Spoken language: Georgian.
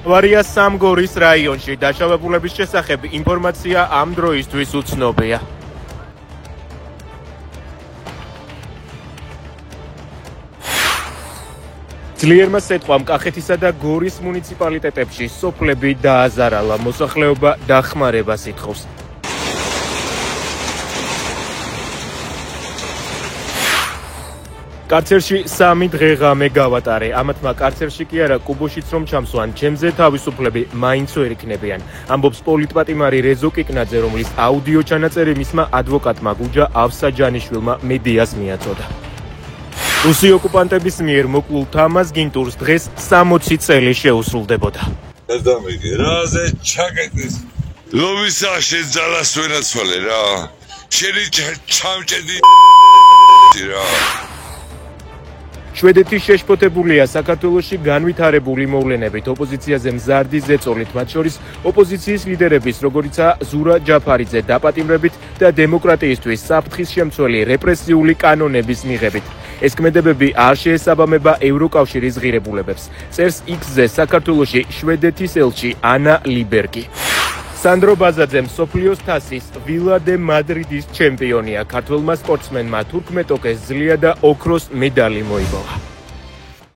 ავარია სამგორის რაიონში დაშავებულების შესახებ ინფორმაცია ამ დროისთვის უცნობია. ძლიერმა სიტყვამ კახეთისა და გორის მუნიციპალიტეტებში სოფლები დააზარალა, მოსახლეობა დახმარებას ითხოვს. კარცერში 3 დღე ღამე გავატარე. ამათმა კარცერში კი არა, კუბოშიც რომ ჩამსვან, ჩემზე თავისუფლები მაინც ვერ იქნებიან. ამბობს პოლიტპატიმარი რეზო კიკნაძე, რომლის აუდიო ჩანაწერი მისმა ადვოკატმა გუჯა ავსაჯანიშვილმა მედიას მიაწოდა. რუსი ოკუპანტების მიერ მოკლულ თამაზ გინტურს დღეს 60 წელი შეუსრულდებოდა. გადამიგი რაზე ჩაკეტეს. ლობისა შეძალას ვენაცვალე რა. შენი ჩამჭედი რა. შვედეთი შეშფოთებულია საქართველოში განვითარებული მოვლენებით, ოპოზიციაზე მზარდი ზეწოლით, მათ შორის ოპოზიციის ლიდერების, როგორიცაა ზურა ჯაფარიძე, დაპატიმრებით და დემოკრატიისთვის საფრთხის შემცველი რეპრესიული კანონების მიღებით. ეს ქმედებები არ შეესაბამება ევროკავშირის ღირებულებებს. წერს X-ზე საქართველოში შვედეთის ელჩი ანა ლიბერგი. სანდრო ბაზაძე მსოფლიოს თასის ვილა დე მადრიდის ჩემპიონია. ქართველმა სპორტსმენმა თურქმეტ ოკეს ძლია და ოქროს მედალი მოიპოვა.